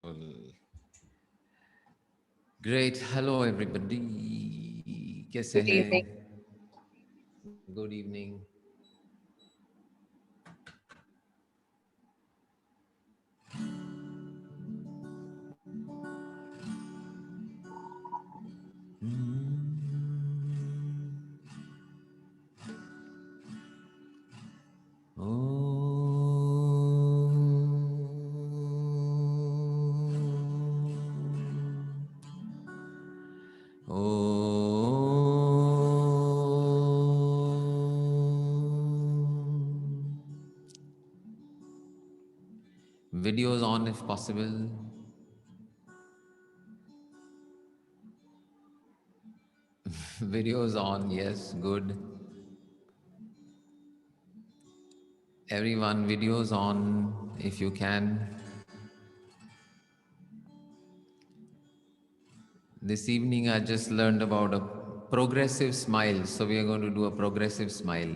Well, great. Hello, everybody. कैसे Good हैं? evening. Good evening. Videos on if possible. Videos on, yes, good. Everyone, videos on if you can. This evening I just learned about a progressive smile. So we are going to do a progressive smile.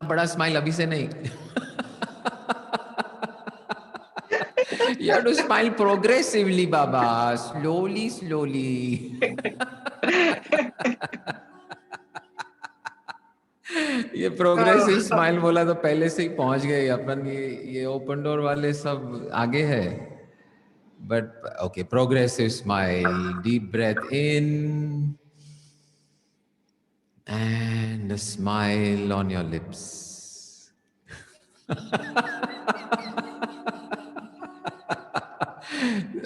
बड़ा smile अभी से नहीं. You have to smile progressively, Baba. Slowly, slowly. ये progressive smile बोला तो पहले से ही पहुंच गए अपन. ये ओपन डोर वाले सब आगे है. But okay, progressive smile. Deep breath in and a smile on your lips.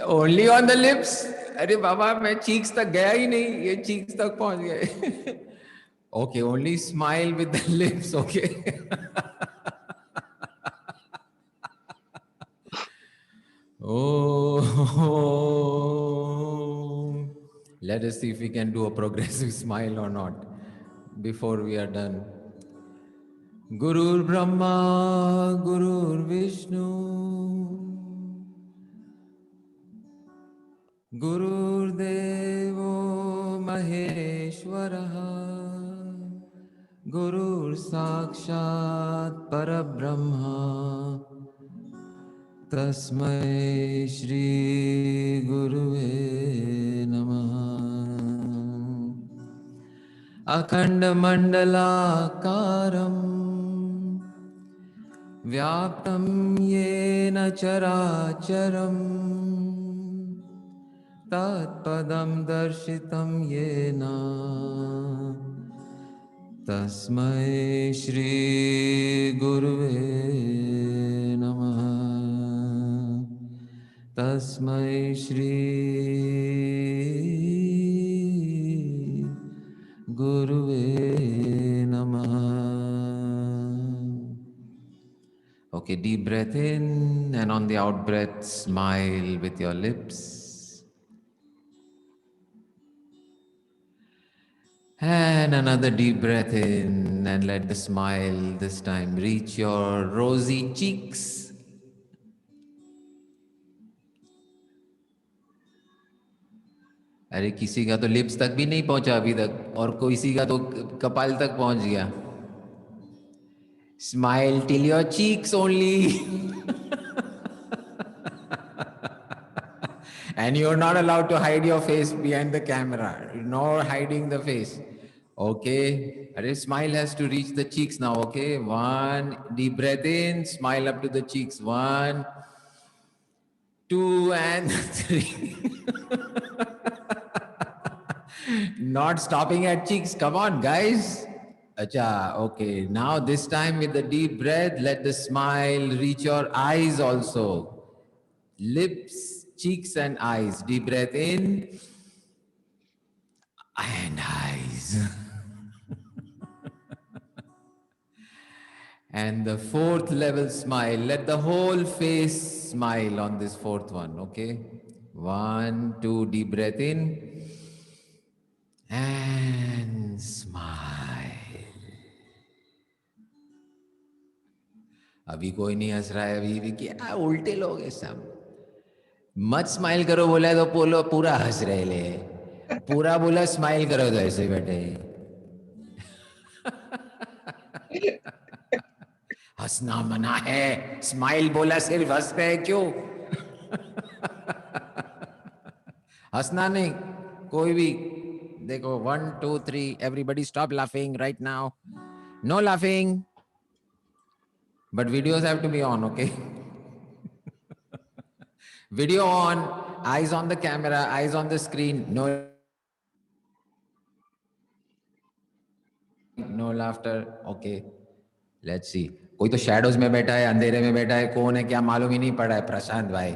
Only on the lips. अरे बाबा, मैं चीक्स तक गया ही नहीं, ये चीक्स तक पहुंच गए. Okay, only smile with the lips. Okay. Oh, let us see if we can do a progressive smile or not before we are done. Gurur Brahma, Gurur Vishnu, Gurur Devo Maheshwaraha, Gurur Sakshat Parabrahma, Tasmai Shri Guruve Namaha. Akhanda Mandalakaram Vyaptam Yena Characharam Tatpadam Darshitam Yena Tasmai Shri Guruve Namaha. Tasmai Shri Guruve Namaha. Okay, deep breath in, and on the out breath, smile with your lips. And another deep breath in, and let the smile this time reach your rosy cheeks. अरे किसी का तो lips तक भी नहीं पहुंचा अभी तक, और किसी का तो कपाल तक पहुंच गया. Smile till your cheeks only. And you're not allowed to hide your face behind the camera, nor hiding the face. Okay. Arey, smile has to reach the cheeks now. Okay. One deep breath in, smile up to the cheeks. 1, 2, and 3. Not stopping at cheeks. Come on, guys. Acha, okay. Now this time with the deep breath, let the smile reach your eyes also. Lips, cheeks, and eyes. Deep breath in and eyes. And the fourth level smile. Let the whole face smile on this fourth one. Okay. 1, 2, deep breath in and smile. अभी कोई नहीं हंस रहा है. अभी भी क्या उल्टे लोग हैं सब. मत स्माइल करो बोला है तो बोलो पूरा हंस रहे ले. पूरा बोला स्माइल करो तो ऐसे बैठे. हंसना मना है, स्माइल बोला सिर्फ, हंस रहे क्यों? हंसना नहीं, कोई भी। देखो 1 2 3, everybody stop laughing right now, no laughing, but videos have to be on, okay? Video on, eyes on the camera, eyes on the screen, no laughter, okay? Let's see. कोई तो शैडोज में बैठा है, अंधेरे में बैठा है, कौन है क्या मालूम ही नहीं पड़ा है। प्रशांत भाई,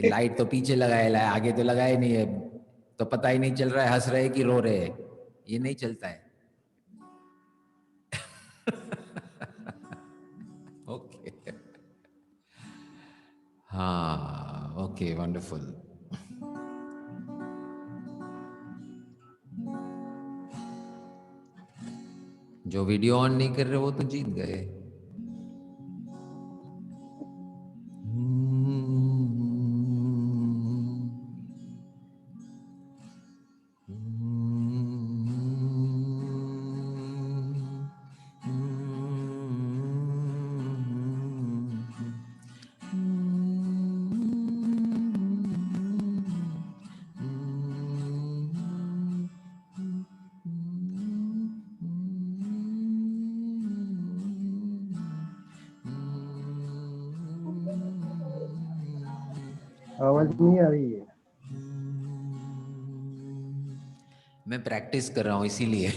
लाइट तो पीछे लगाया है, आगे तो लगाया नहीं है, तो पता ही नहीं चल रहा है हंस रहे कि रो रहे हैं। ये नहीं चलता है। ओके, हाँ, ओके, वंडरफुल। जो वीडियो ऑन नहीं कर रहे वो तो जीत गए। आवाज नहीं आ रही है। मैं प्रैक्टिस कर रहा हूं इसीलिए।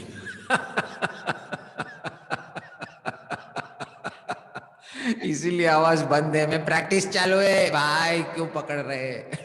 इसीलिए आवाज बंद है। मैं प्रैक्टिस चालू है भाई, क्यों पकड़ रहे?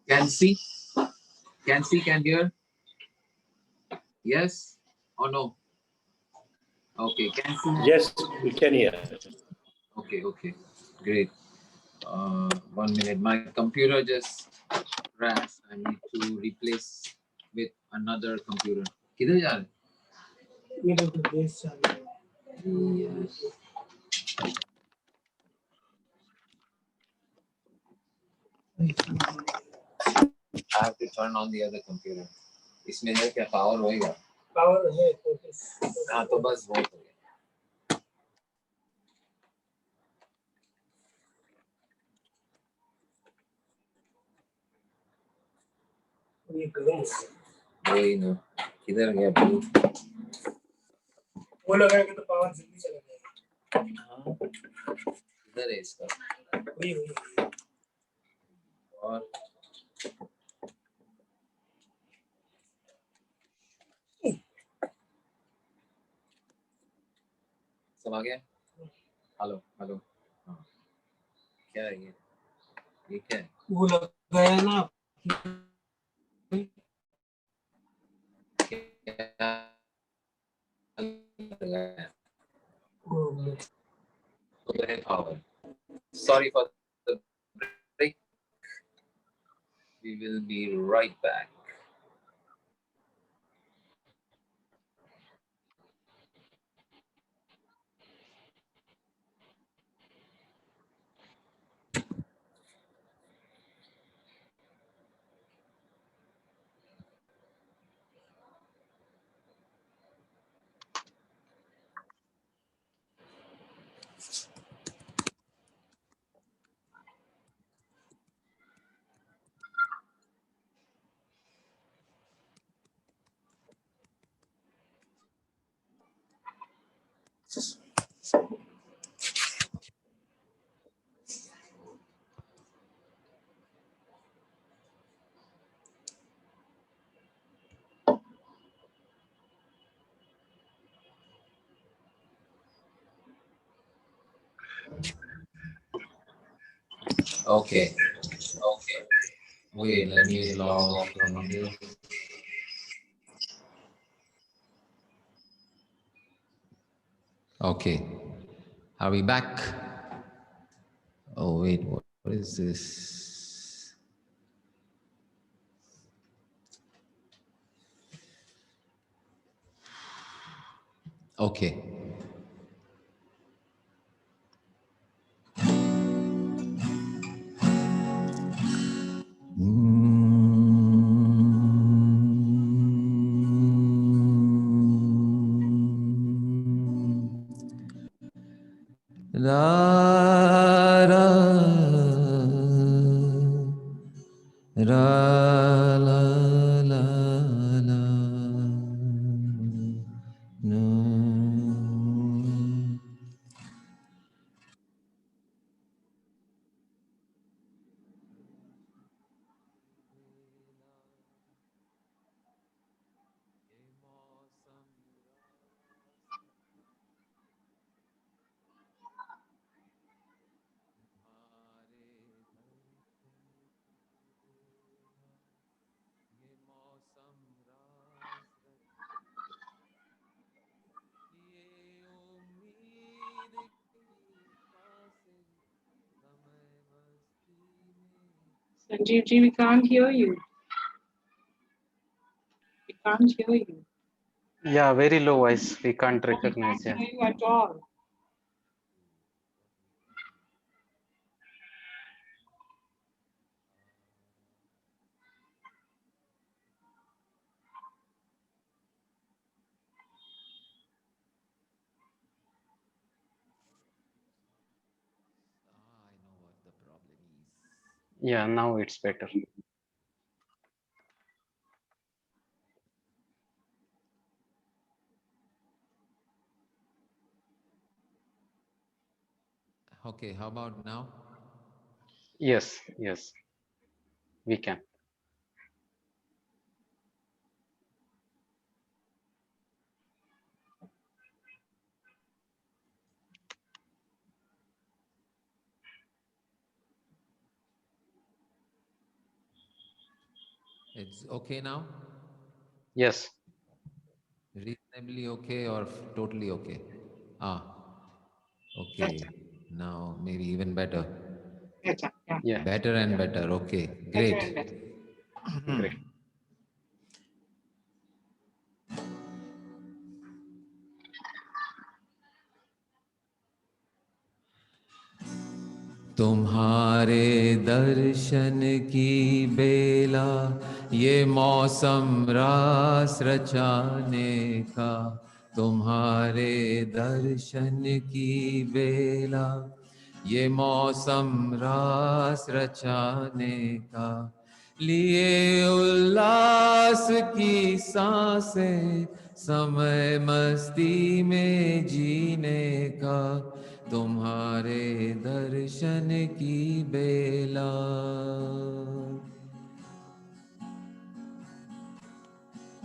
Can see, can hear. Yes or no? Okay, can see. Yes, we can hear. Okay, great. 1 minute, my computer just crashed. I need to replace with another computer. किधर जा रहे? Yes. I have to turn on the other computer. इसमें है क्या power होएगा? Power है हाँ तो बस बहुत हो गया। ये गर्म वही ना, किधर गया ब्लू? वो लगाएंगे तो पावर जल्दी चला जाएगा। हाँ, किधर है इसका? वही और सब आ गया? हेलो हेलो, हाँ, क्या है ये क्या है? वो लगाया ना क्या लगाया? Power. Sorry for the break. We will be right back. Okay. Wait, let me log off from this. Okay. Are we back? Oh, wait, what is this? Okay. La ra ra la la la no. Sanjeev ji, we can't hear you. We can't hear you. Yeah, very low voice. We can't We recognize. can't Yeah. hear you at all. I know what the problem is. Yeah, now it's better. Okay, how about now? Yes, yes, we can. It's okay now? Yes. Reasonably okay or totally okay? Ah, okay. Now maybe even better. Better, yeah. Yeah, Better and better. Okay, Better great. and better. great. तुम्हारे दर्शन की बेला ये मौसम रास रचाने का, तुम्हारे दर्शन की बेला ये मौसम रास रचाने का, लिए उल्लास की सांसें समय मस्ती में जीने का, तुम्हारे दर्शन की बेला।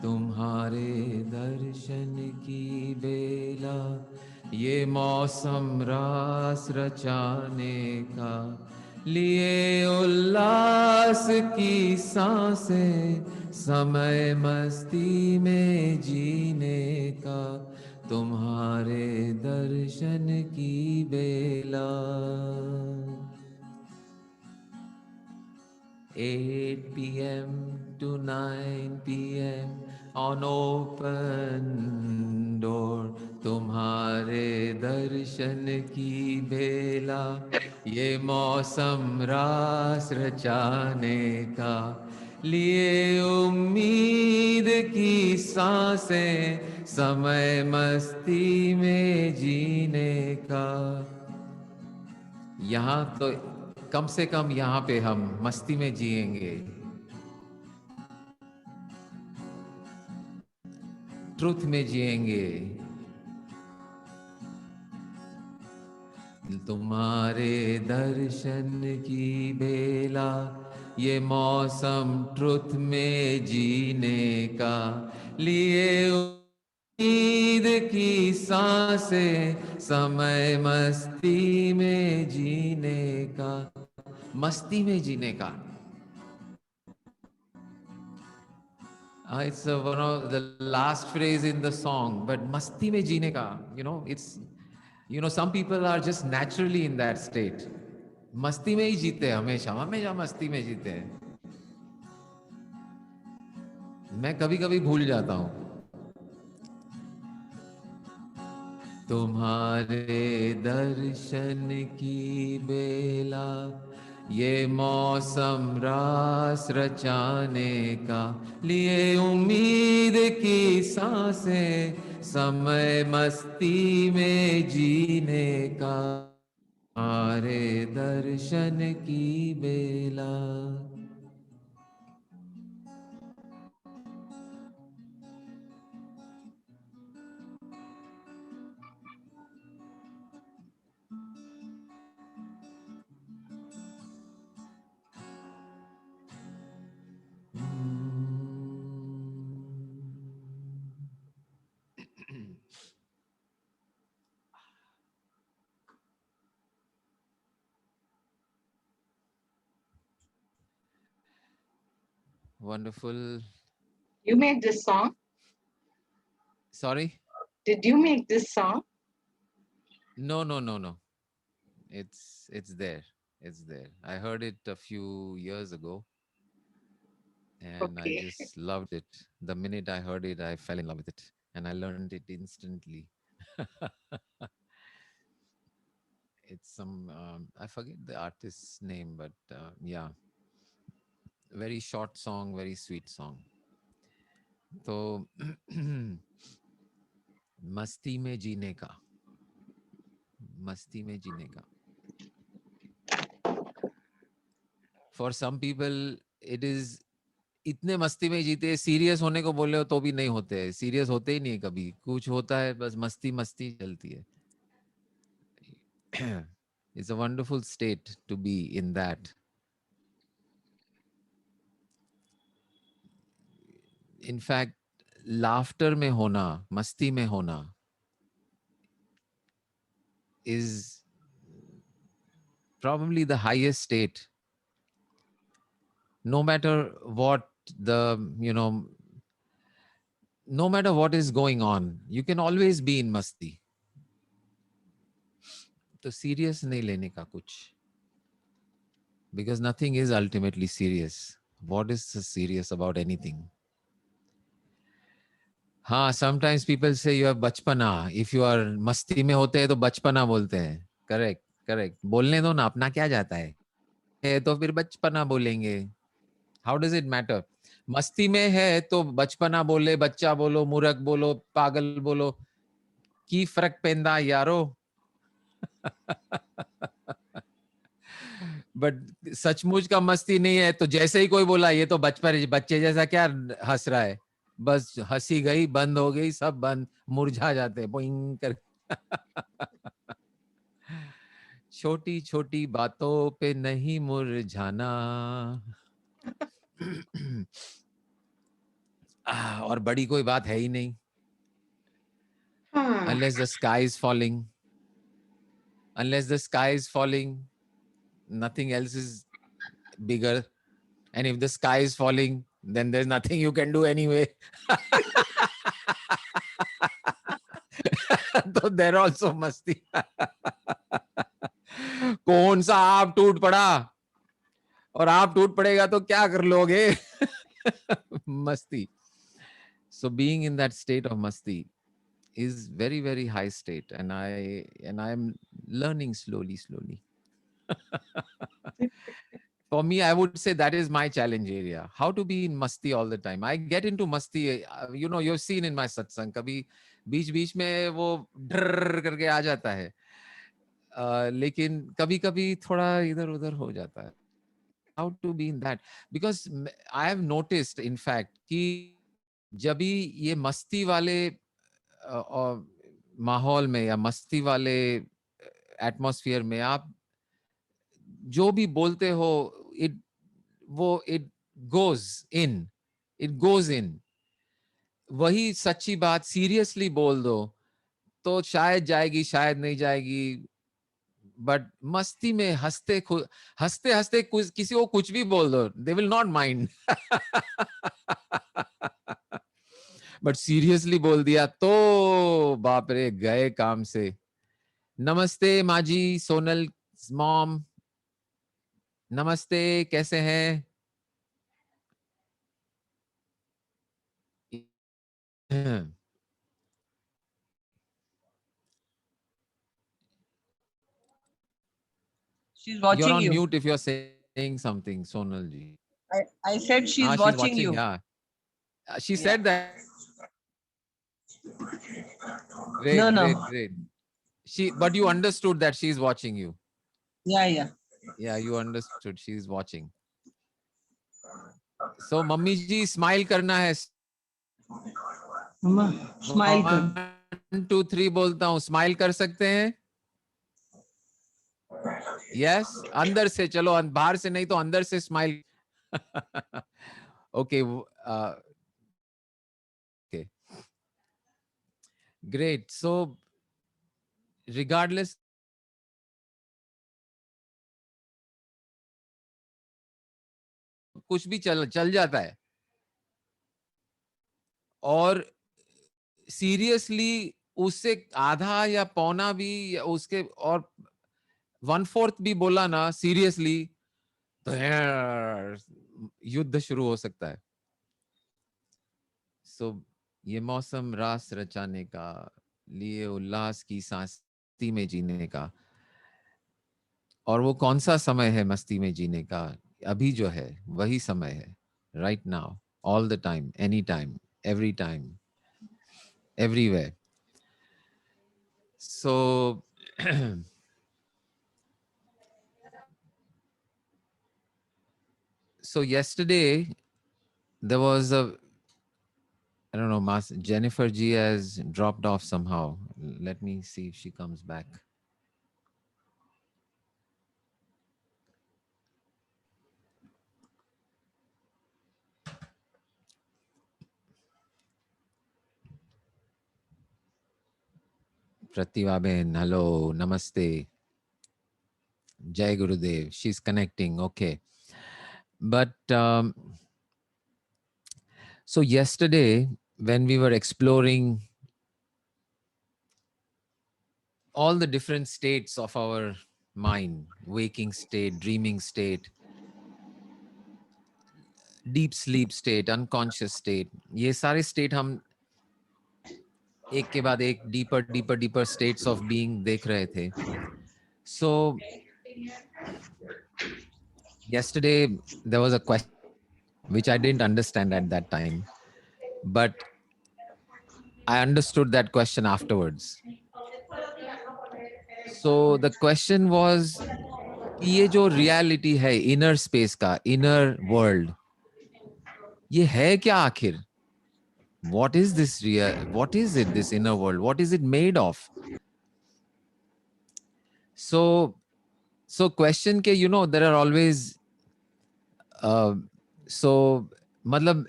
तुम्हारे दर्शन की बेला ये मौसम रास रचाने का, लिए उल्लास की सांसें समय मस्ती में जीने का, तुम्हारे दर्शन की बेला। 8 p.m. to 9 p.m. on open door, तुम्हारे दर्शन की बेला ये मौसम रास रचाने का, लिए उम्मीद की सांसें समय मस्ती में जीने का। यहाँ तो कम से कम यहाँ पे हम मस्ती में जिएंगे, ट्रुथ में जिएंगे। तुम्हारे दर्शन की बेला ये मौसम ट्रुथ में जीने का, लिए उम्मीद की सांसें समय मस्ती में जीने का, मस्ती में जीने का. It's one of the last phrase in the song, but masti mein jeene ka, some people are just naturally in that state. Masti mein hi jeete hain, hamesha, hamesha masti mein jeete hain. मैं कभी कभी भूल जाता हूँ. तुम्हारे दर्शन की बेला, ये मौसम रास रचाने का, लिए उम्मीद की सांसें, समय मस्ती में जीने का, तुम्हारे दर्शन की बेला. Wonderful. You made this song? Sorry? Did you make this song? No. It's there. It's there. I heard it a few years ago and I Okay. just loved it. The minute I heard it, I fell in love with it and I learned it instantly. It's some, I forget the artist's name, but yeah, very short song, very sweet song. So, मस्ती में जीने का, मस्ती में जीने का. For some people, it is इतने मस्ती में जीते, सीरियस होने को बोले हो तो भी नहीं होते हैं, सीरियस होते ही नहीं कभी, कुछ होता है बस मस्ती मस्ती चलती है. It's a wonderful state to be in that. In fact, laughter में होना, मस्ती में होना is probably the highest state. No matter what no matter what is going on, you can always be in masti. तो serious नहीं लेने का कुछ. Because nothing is ultimately serious. What is serious about anything? हाँ, sometimes people say you have बचपना. If you are मस्ती में होते हैं तो बचपना बोलते हैं. Correct. बोलने दो ना, अपना क्या जाता है तो फिर बचपना बोलेंगे. How does it matter? मस्ती में है तो बचपना बोले, बच्चा बोलो, मूर्ख बोलो, पागल बोलो, की फर्क पैंदा यारो. बट सचमुच का मस्ती नहीं है तो जैसे ही कोई बोला ये तो बचपन बच्चे जैसा क्या हंस रहा है, बस हंसी गई, बंद हो गई, सब बंद, मुरझा जाते बोइंग कर. छोटी छोटी बातों पे नहीं मुरझाना. और बड़ी कोई बात है ही नहीं. Unless the sky is falling. Unless the sky is falling, nothing else is bigger. And if the sky is falling, then there's nothing you can do anyway. तो there also मस्ती. कौन सा आप टूट पड़ा और आप टूट पड़ेगा तो क्या कर लोगे. मस्ती. So being in that state of masti is very, very high state, and I am learning slowly. For me, I would say that is my challenge area. How to be in masti all the time. I get into masti, you've seen in my satsang, kabhi बीच में वो डर करके आ जाता है. लेकिन कभी थोड़ा इधर उधर हो जाता है. How to be in that? Because I have noticed, in fact, कि जब भी ये मस्ती वाले माहौल में या मस्ती वाले एटमॉस्फेयर में आप जो भी बोलते हो, इट गोज इन. वही सच्ची बात सीरियसली बोल दो तो शायद जाएगी, शायद नहीं जाएगी, बट मस्ती में हंसते हंसते किसी को कुछ भी बोल दो, they will not mind. But seriously बोल दिया तो बाप रे, गए काम से। नमस्ते माजी, सोनल मॉम, नमस्ते, कैसे हैं? She's You're watching on you. mute if you're saying something, Sonal ji. I said she's She's watching watching, you. yeah. She Yeah. said that. Great, No, no. great, great. But you understood that she's watching you. Yeah, yeah. Yeah, you understood she's watching. So, mummy ji smile करना है। Mama, smile kar. 1 2 3 बोलता हूँ, smile कर सकते हैं? Yes, अंदर से, चलो बाहर से नहीं तो अंदर से smile. Okay, okay, great. So regardless, कुछ भी चल जाता है, और सीरियसली उससे आधा या पौना भी, या उसके और 1/4 भी बोला ना सीरियसली, तो युद्ध शुरू हो सकता है। सो ये मौसम रास रचाने का, लिए उल्लास की सांस्ती में जीने का, और वो कौन सा समय है मस्ती में जीने का? अभी जो है वही समय है, right now, all the time, any time, every time, everywhere. So so yesterday there was a, I don't know, Jennifer G has dropped off somehow. Let me see if she comes back. Pratibha Ben, hello, namaste. Jai Gurudev. She's connecting. Okay. But so yesterday, when we were exploring all the different states of our mind, waking state, dreaming state, deep sleep state, unconscious state, ये सारे state हम एक के बाद एक deeper states of being देख रहे थे. So yesterday there was a question which I didn't understand at that time, but I understood that question afterwards. So the question was, ये जो reality है inner space का, inner world, ये है क्या आखिर? What is this real? What is it, this inner world? What is it made of? So question के, there are always मतलब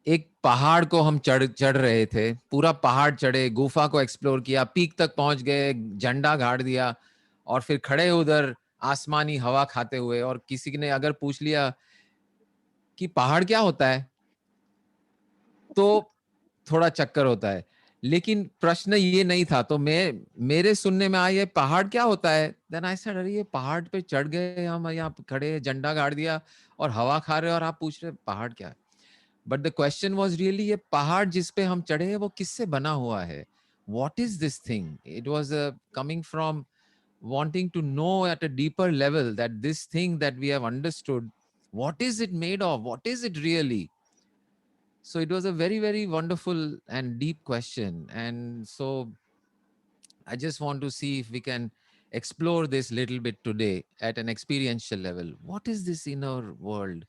एक पहाड़ को हम चढ़ रहे थे, पूरा पहाड़ चढ़े, गुफा को एक्सप्लोर किया, पीक तक पहुंच गए, झंडा गाड़ दिया, और फिर खड़े उधर आसमानी हवा खाते हुए, और किसी ने अगर पूछ लिया कि पहाड़ क्या होता है, तो थोड़ा चक्कर होता है। लेकिन प्रश्न ये नहीं था, तो मेरे सुनने में आया, पहाड़ क्या होता है? देन आई सेड, अरे ये पहाड़ पे चढ़ गए हम, यहाँ खड़े, झंडा गाड़ दिया और हवा खा रहे, और आप पूछ रहे पहाड़ क्या है? But the question was really, ये पहाड़ जिस पे हम चढ़े हैं वो किससे बना हुआ है? What is this thing? It was coming from wanting to know at a deeper level that this thing that we have understood, what is it made of? What is it really? So it was a very, very wonderful and deep question. And so I just want to see if we can explore this little bit today at an experiential level. What is this inner world?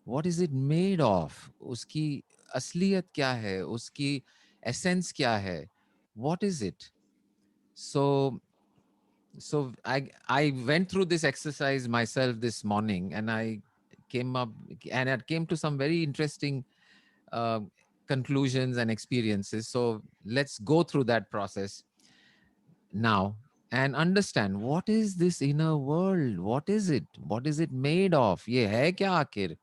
What is it made of? Uski asliyat kya hai? Uski essence kya hai? What is it? So I went through this exercise myself this morning, and I came to some very interesting uh, conclusions and experiences. So let's go through that process. now and understand what is this inner world, what is it made of, ये है क्या आखिर,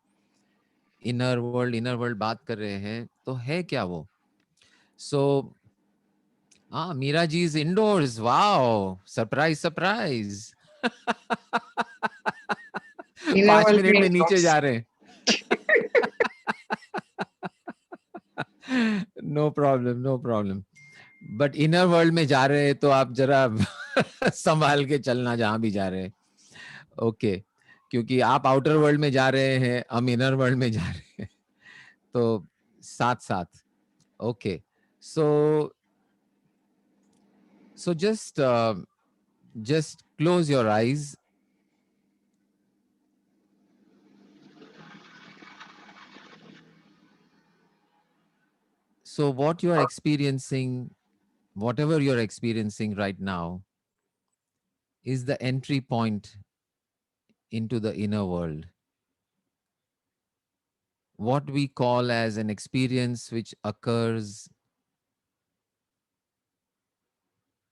inner world बात कर रहे हैं तो है क्या वो. So Meera ji is indoors. Wow, surprise. Inner 5 world minute में means नीचे what? जा रहे हैं. No problem. But inner world में जा रहे हैं तो आप जरा संभाल के चलना जहां भी जा रहे हैं. ओके क्योंकि आप आउटर वर्ल्ड में जा रहे हैं, हम इनर वर्ल्ड में जा रहे हैं, तो साथ साथ. Okay so just close your eyes. So what you are experiencing, whatever you're experiencing right now, is the entry point into the inner world. What we call as an experience which occurs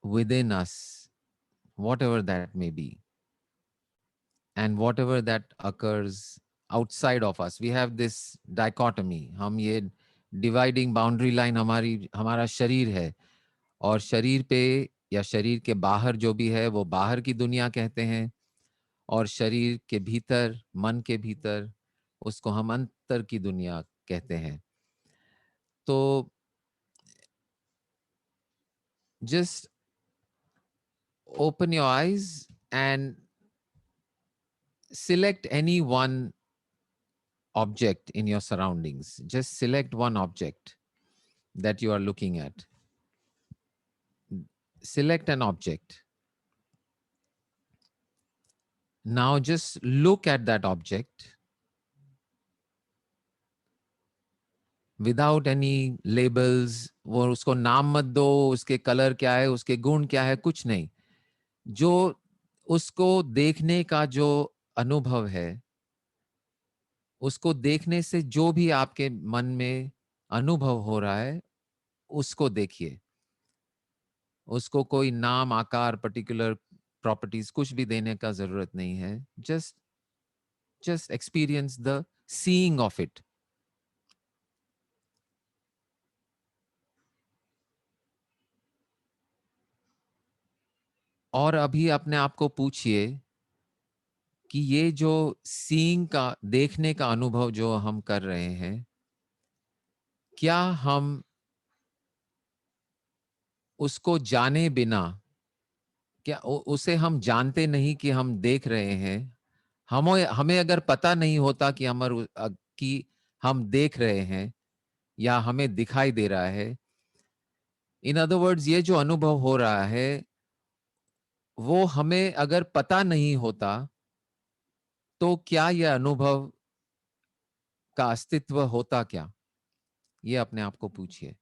within us, whatever that may be, and whatever that occurs outside of us. We have this dichotomy. हम ये dividing boundary line हमारा शरीर है, और शरीर पे या शरीर के बाहर जो भी है वो बाहर की दुनिया कहते हैं, और शरीर के भीतर, मन के भीतर, उसको हम अंतर की दुनिया कहते हैं. तो just open your eyes and select any one object in your surroundings. Just select one object that you are looking at. Select an object. Now just look at that object without any labels. वो उसको नाम मत दो, उसके colour क्या है, उसके गुण क्या है, कुछ नहीं. जो उसको देखने का जो अनुभव है, उसको देखने से जो भी आपके मन में अनुभव हो रहा है उसको देखिए. उसको कोई नाम, आकार, पर्टिकुलर प्रॉपर्टीज कुछ भी देने का जरूरत नहीं है. just experience the seeing of it. और अभी अपने आप को पूछिए कि ये जो सीइंग का, देखने का अनुभव जो हम कर रहे हैं, क्या हम उसको जाने बिना, क्या उसे हम जानते नहीं कि हम देख रहे हैं, हमें अगर पता नहीं होता कि कि हम देख रहे हैं या हमें दिखाई दे रहा है, इन अदर वर्ड्स ये जो अनुभव हो रहा है वो हमें अगर पता नहीं होता तो क्या यह अनुभव का अस्तित्व होता क्या, ये अपने आप को पूछिए.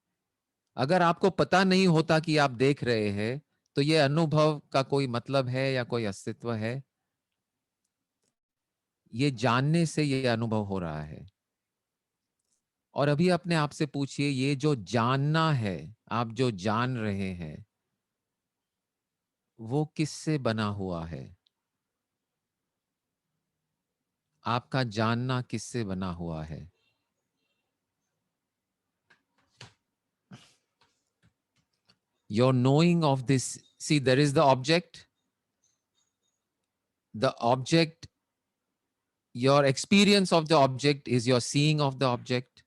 अगर आपको पता नहीं होता कि आप देख रहे हैं तो ये अनुभव का कोई मतलब है या कोई अस्तित्व है? ये जानने से ये अनुभव हो रहा है. और अभी अपने आप से पूछिए, ये जो जानना है, आप जो जान रहे हैं, वो किससे बना हुआ है? आपका जानना किससे बना हुआ है? Your knowing of this, see, there is the object. The object, your experience of the object is your seeing of the object.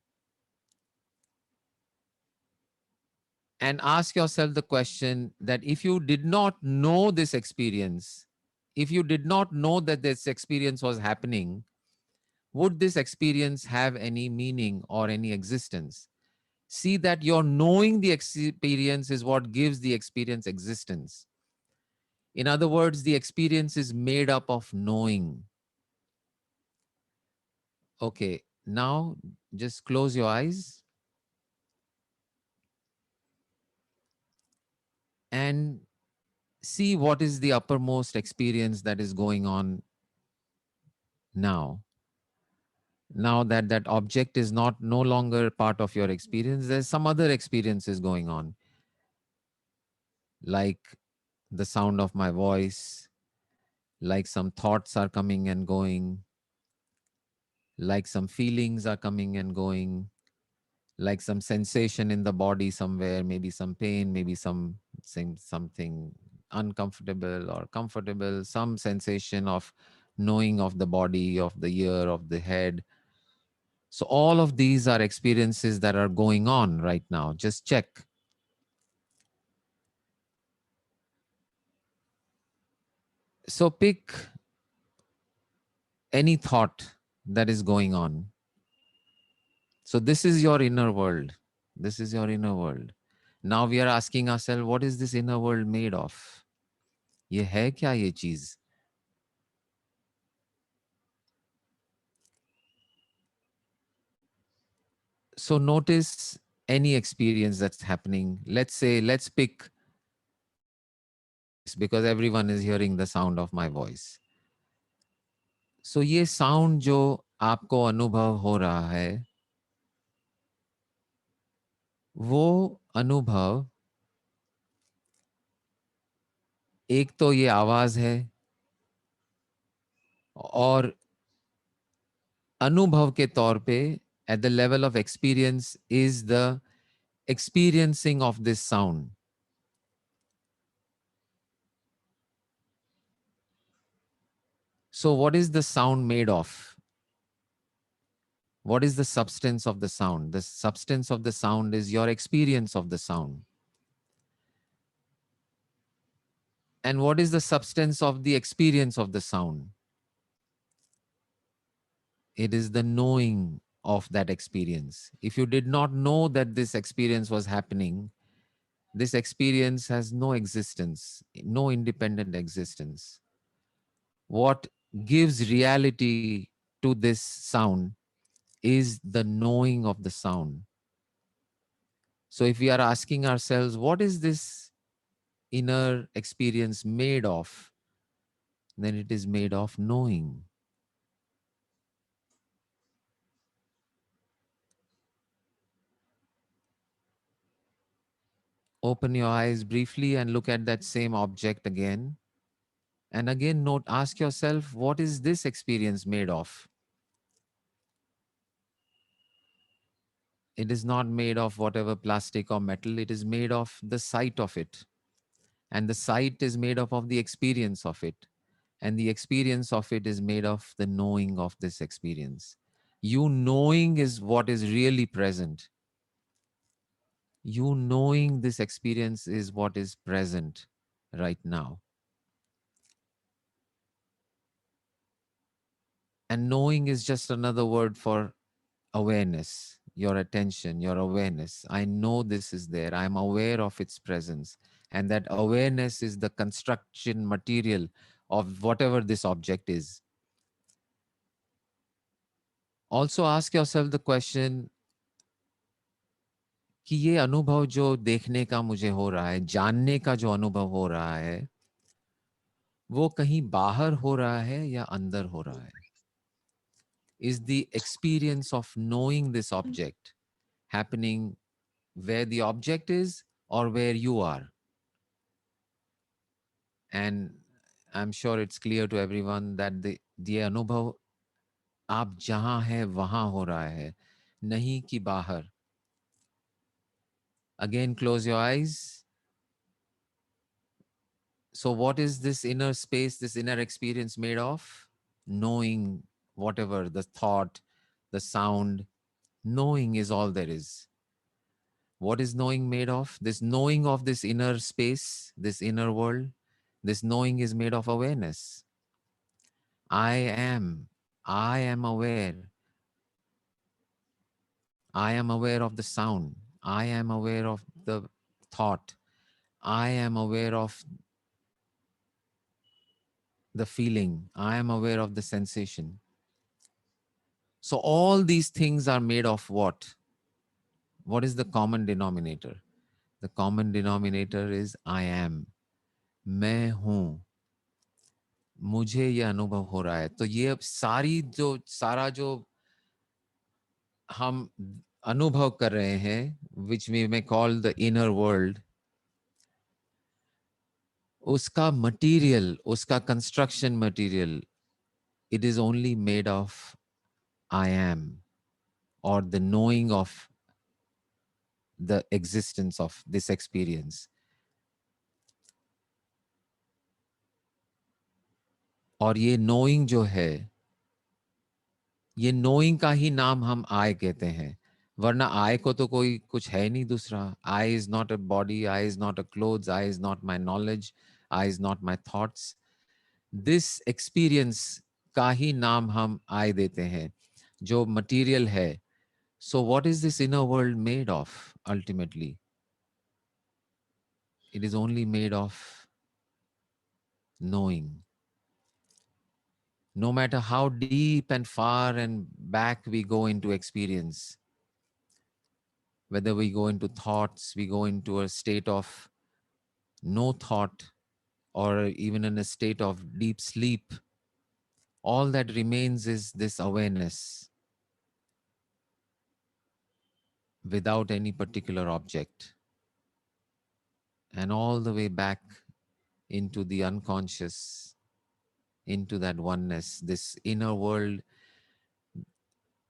And ask yourself the question that if you did not know this experience, if you did not know that this experience was happening, would this experience have any meaning or any existence? See that your knowing the experience is what gives the experience existence. In other words, the experience is made up of knowing. Okay, now just close your eyes and see what is the uppermost experience that is going on now. Now that that object is no longer part of your experience, there's some other experiences going on. Like the sound of my voice, like some thoughts are coming and going, like some feelings are coming and going, like some sensation in the body somewhere, maybe some pain, maybe something uncomfortable or comfortable, some sensation of knowing of the body, of the ear, of the head. So all of these are experiences that are going on right now. Just check. So pick any thought that is going on. So this is your inner world. This is your inner world. Now we are asking ourselves, what is this inner world made of? ये है क्या ये चीज? So notice any experience that's happening. Let's say, let's pick, because everyone is hearing the sound of my voice. So ये sound जो आपको अनुभव हो रहा है, वो अनुभव, एक तो ये आवाज है, और अनुभव के तौर पे at the level of experience is the experiencing of this sound. So what is the sound made of? What is the substance of the sound? The substance of the sound is your experience of the sound. And what is the substance of the experience of the sound? It is the knowing of that experience. If you did not know that this experience was happening, this experience has no existence, no independent existence. What gives reality to this sound is the knowing of the sound. So if we are asking ourselves, what is this inner experience made of? Then it is made of knowing. Open your eyes briefly and look at that same object again. And again, ask yourself, what is this experience made of? It is not made of whatever plastic or metal. It is made of the sight of it. And the sight is made up of the experience of it. And the experience of it is made of the knowing of this experience. You knowing is what is really present. You knowing this experience is what is present right now. And knowing is just another word for awareness, your attention, your awareness. I know this is there. I'm aware of its presence. And that awareness is the construction material of whatever this object is. Also ask yourself the question कि ये अनुभव जो देखने का मुझे हो रहा है, जानने का जो अनुभव हो रहा है, वो कहीं बाहर हो रहा है या अंदर हो रहा है? Is the experience of knowing this object happening where the object is or where you are? And I'm sure it's clear to everyone that the अनुभव आप जहां है वहां हो रहा है, नहीं कि बाहर. Again, close your eyes. So what is this inner space, this inner experience made of? Knowing whatever, the thought, the sound, knowing is all there is. What is knowing made of? This knowing of this inner space, this inner world, this knowing is made of awareness. I am aware. I am aware of the sound. I am aware of the thought. I am aware of the feeling. I am aware of the sensation. So all these things are made of what? What is the common denominator? The common denominator is I am. मैं हूं. मुझे ये अनुभव हो रहा है. तो ये सारा जो हम अनुभव कर रहे हैं, which we may call the inner world, uska material, uska construction material, it is only made of I am, or the knowing of the existence of this experience. और ये knowing जो है, ये knowing का ही नाम हम I कहते हैं, वरना I को तो कोई कुछ है नहीं दूसरा. I is not a body, I is not a clothes, I is not my knowledge, I is not my thoughts. This experience का ही नाम हम I देते हैं, जो material है. So what is this inner world made of ultimately? It is only made of knowing. No matter how deep and far and back we go into experience, whether we go into thoughts, we go into a state of no thought, or even in a state of deep sleep, all that remains is this awareness without any particular object. And all the way back into the unconscious, into that oneness, this inner world,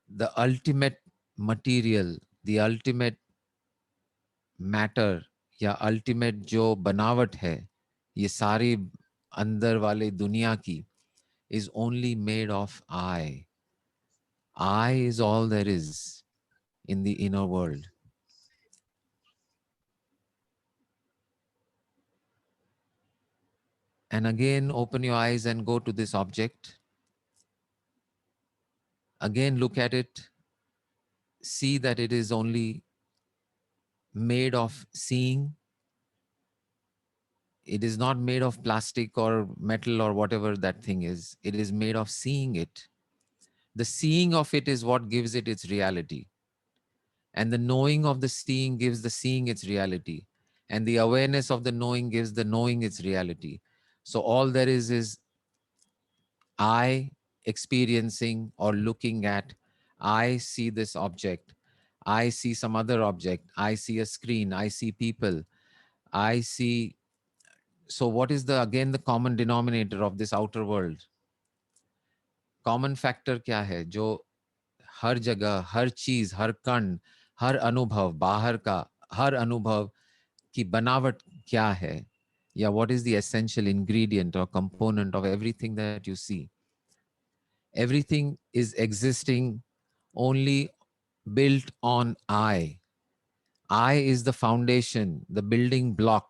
the ultimate material, the ultimate matter, या ultimate जो बनावट है, ये सारी अंदर वाले दुनिया की, is only made of I. I is all there is in the inner world. And again, open your eyes and go to this object. Again, look at it. See that it is only made of seeing. It is not made of plastic or metal or whatever that thing is. It is made of seeing it. The seeing of it is what gives it its reality. And the knowing of the seeing gives the seeing its reality. And the awareness of the knowing gives the knowing its reality. So all there is I experiencing or looking at. I see this object. I see some other object. I see a screen. I see people. I see. So what is again the common denominator of this outer world? Common factor क्या है जो हर जगह, हर चीज, हर कण, हर अनुभव, बाहर का हर अनुभव की बनावट क्या है? या what is the essential ingredient or component of everything that you see? Everything is existing only built on I. I is the foundation, the building block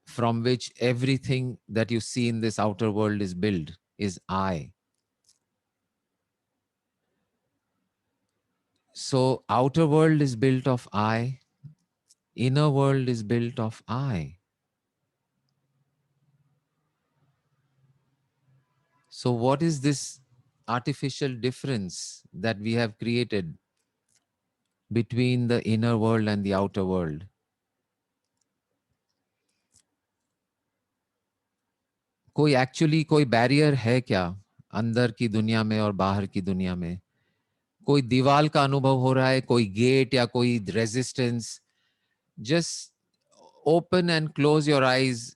from which everything that you see in this outer world is built, is I. So outer world is built of I, inner world is built of I. So what is this artificial difference that we have created between the inner world and the outer world? कोई actually कोई barrier है क्या अंदर की दुनिया में और बाहर की दुनिया में? कोई दीवार का अनुभव हो रहा है, कोई गेट या कोई resistance? Just open and close your eyes,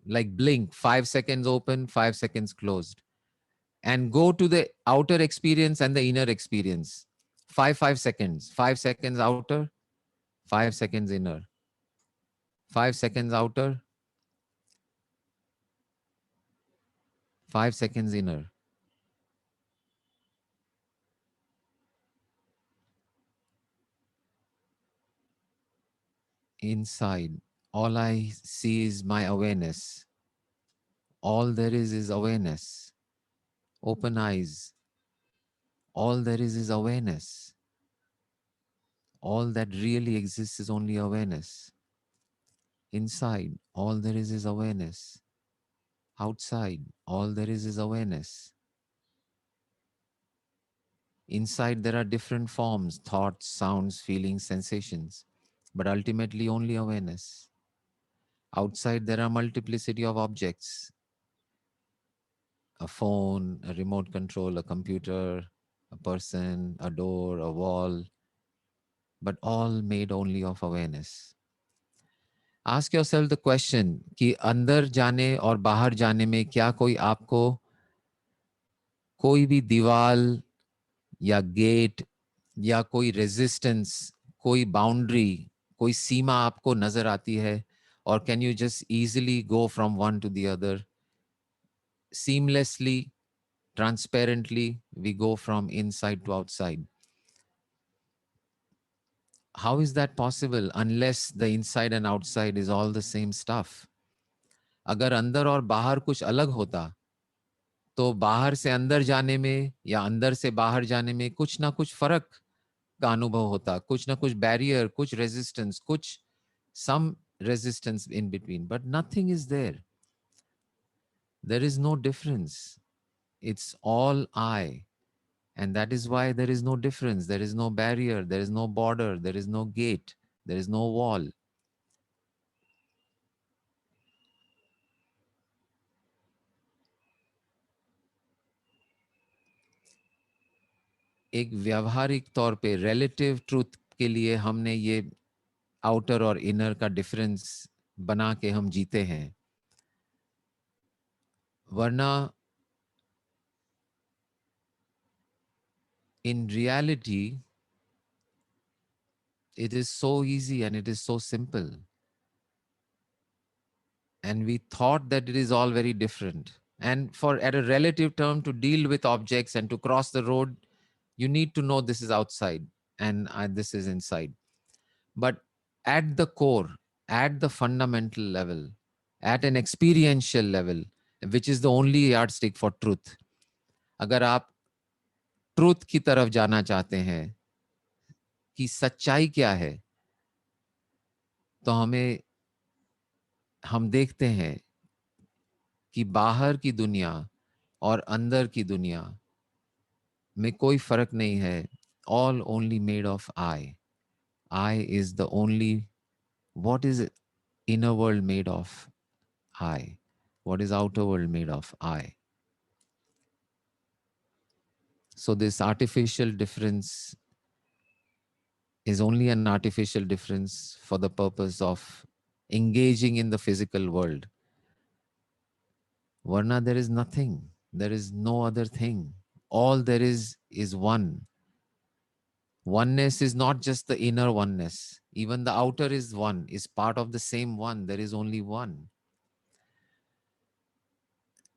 like blink, 5 seconds open, 5 seconds closed, and go to the outer experience and the inner experience. 5 seconds, 5 seconds outer, 5 seconds inner, 5 seconds outer, 5 seconds inner. Inside, all I see is my awareness. All there is awareness. Open eyes. All there is awareness. All that really exists is only awareness. Inside, all there is awareness. Outside, all there is awareness. Inside, there are different forms, thoughts, sounds, feelings, sensations, but ultimately only awareness. Outside, there are multiplicity of objects, a phone, a remote control, a computer, a person, a door, a wall, but all made only of awareness. Ask yourself the question कि अंदर जाने और बाहर जाने में क्या कोई आपको कोई भी दीवार या गेट या कोई रेजिस्टेंस, कोई बाउंड्री, कोई सीमा आपको नजर आती है? और can you just easily go from one two the other seamlessly, transparently? We go from inside to outside. How is that possible unless the inside and outside is all the same stuff? अगर अंदर और बाहर कुछ अलग होता तो बाहर से अंदर जाने में या अंदर से बाहर जाने में कुछ ना कुछ फर्क का अनुभव होता, कुछ ना कुछ बैरियर, कुछ रेजिस्टेंस, कुछ some resistance in between, but nothing is there. There is no difference. It's all I. And that is why there is no difference. There is no barrier. There is no border. There is no gate. There is no wall. एक व्यावहारिक तौर पे relative truth के लिए हमने ये outer और inner का डिफरेंस बना के हम जीते हैं, वरना in reality it is so easy and it is so simple, and we thought that it is all very different. And for at a relative term to deal with objects and to cross the road, you need to know this is outside and this is inside. But at the core, at the fundamental level, at an experiential level, which is the only yardstick for truth, अगर आप truth की तरफ जाना चाहते हैं कि सच्चाई क्या है, तो हम देखते हैं कि बाहर की दुनिया और अंदर की दुनिया में कोई फर्क नहीं है. All only made of I. I is the only. What is inner world made of? I. What is outer world made of? I. So this artificial difference is only an artificial difference for the purpose of engaging in the physical world. Varna, there is nothing. There is no other thing. All there is one. Oneness is not just the inner oneness. Even the outer is one, is part of the same one. There is only one.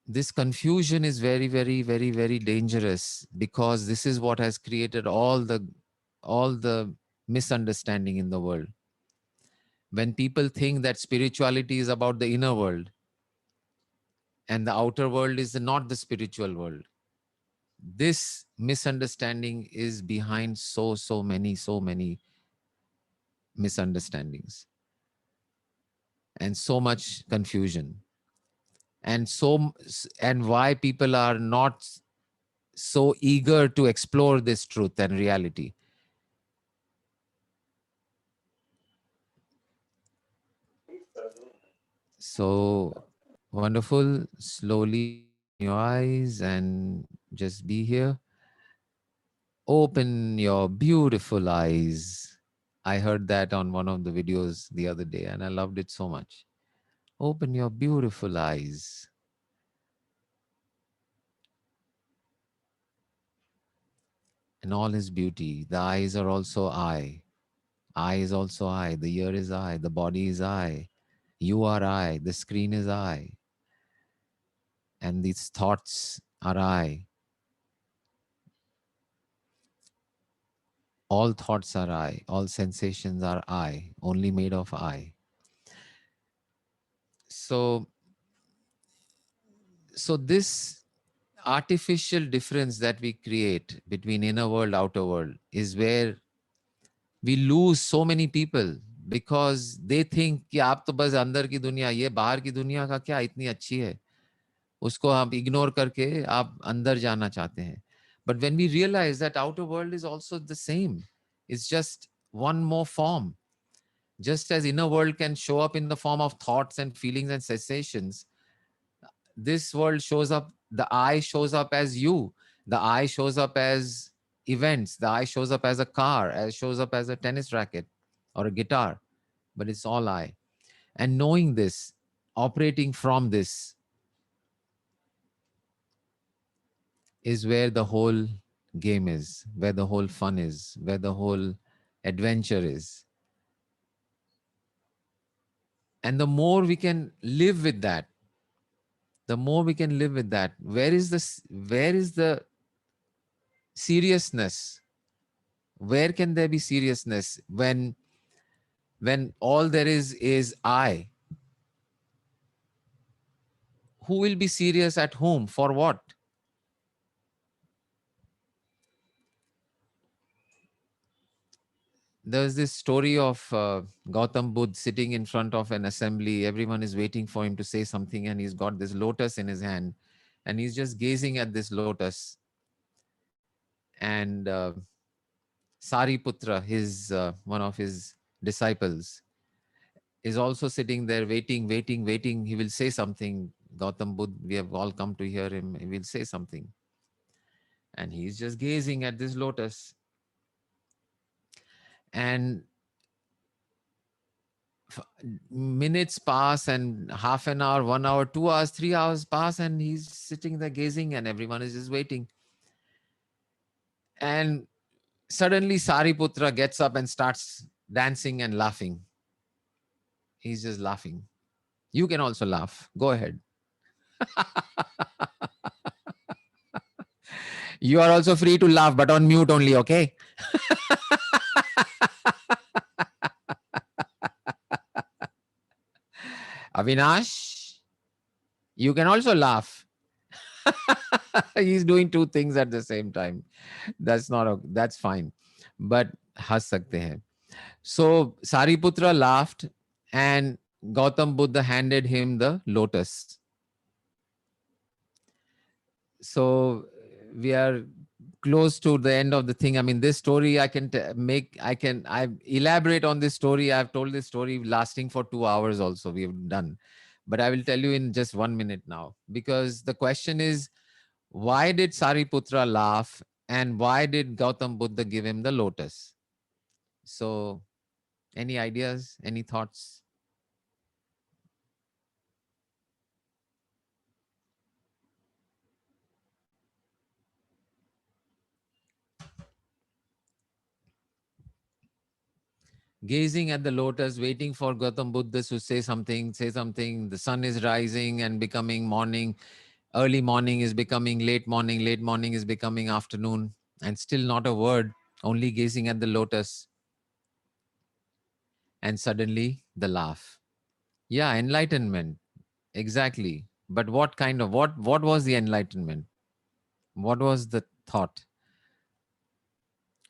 This confusion is very, very, very, very dangerous, because this is what has created all the misunderstanding in the world. When people think that spirituality is about the inner world and the outer world is not the spiritual world, this misunderstanding is behind so many misunderstandings and so much confusion. And why people are not so eager to explore this truth and reality. So wonderful. Slowly your eyes and just be here. Open your beautiful eyes. I heard that on one of the videos the other day and I loved it so much. Open your beautiful eyes. And all his beauty. The eyes are also I. Eye is also I. The ear is I. The body is I. You are I. The screen is I. And these thoughts are I. All thoughts are I. All sensations are I. Only made of I. So this artificial difference that we create between inner world, outer world is where we lose so many people, because they think कि आप तो बस अंदर की दुनिया, ये बाहर की दुनिया का क्या इतनी अच्छी है, उसको आप इग्नोर करके आप अंदर जाना चाहते हैं. But when we realize that outer world is also the same, it's just one more form. Just as inner world can show up in the form of thoughts and feelings and sensations, this world shows up, the I shows up as you. The I shows up as events. The I shows up as a car, as shows up as a tennis racket or a guitar, but it's all I. And knowing this, operating from this, is where the whole game is, where the whole fun is, where the whole adventure is. And the more we can live with that, the more we can live with that, where is the seriousness? Where can there be seriousness when all there is I? Who will be serious at whom? For what? There's this story of Gautam Buddha sitting in front of an assembly. Everyone is waiting for him to say something, and he's got this lotus in his hand, and he's just gazing at this lotus. And Sariputra, his one of his disciples, is also sitting there waiting. He will say something. Gautam Buddha, we have all come to hear him. He will say something. And he's just gazing at this lotus. And minutes pass, and half an hour, 1 hour, 2 hours, 3 hours pass, and he's sitting there gazing, and everyone is just waiting. And suddenly Sariputra gets up and starts dancing and laughing. He's just laughing. You can also laugh. Go ahead. You are also free to laugh, but on mute only, okay? Avinash, you can also laugh. He's doing two things at the same time. That's fine. But has sakte hain. So Sariputra laughed, and Gautam Buddha handed him the lotus. So we are close to the end of the thing. I mean, this story I elaborate on this story. I've told this story lasting for 2 hours also, we've done. But I will tell you in just 1 minute now, because the question is, why did Sariputra laugh, and why did Gautam Buddha give him the lotus? So any ideas, any thoughts? Gazing at the lotus, waiting for Gautam Buddha to say something. The sun is rising and becoming morning. Early morning is becoming late morning. Late morning is becoming afternoon. And still not a word, only gazing at the lotus. And suddenly the laugh. Yeah, enlightenment. Exactly. But what kind of, what was the enlightenment? What was the thought?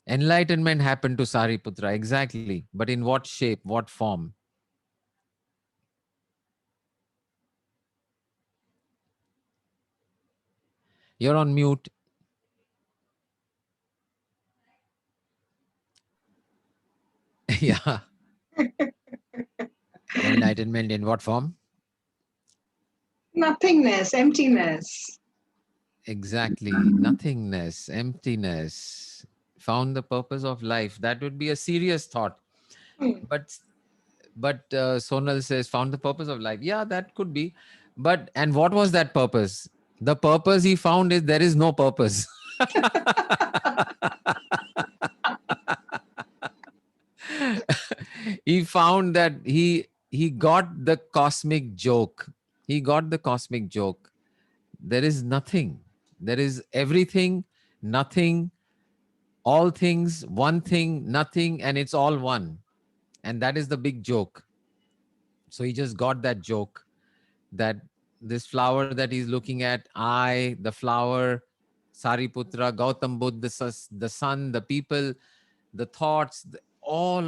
Enlightenment happened to Sariputra, exactly. But in what shape, what form? You're on mute. Yeah. Enlightenment in what form? Nothingness, emptiness. Exactly. Nothingness, emptiness. Found the purpose of life. That would be a serious thought. Hmm. But Sonal says found the purpose of life. Yeah, that could be. But and what was that purpose? The purpose he found is there is no purpose. He found that he got the cosmic joke. He got the cosmic joke. There is nothing. There is everything, nothing, all things, one thing, nothing, and it's all one. And that is the big joke. So he just got that joke, that this flower that he's looking at, I, the flower, Sariputra, Gautam Buddha, the sun, the people, the thoughts, all,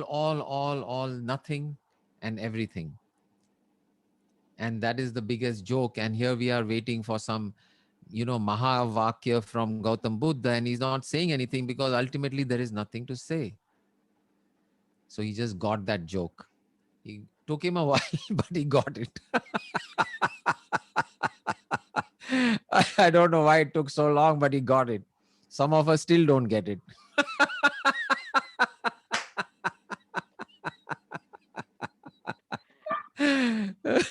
nothing and everything. And that is the biggest joke. And here we are waiting for some, Mahavakya from Gautam Buddha, and he's not saying anything because ultimately there is nothing to say. So he just got that joke. It took him a while, but he got it. I don't know why it took so long, but he got it. Some of us still don't get it.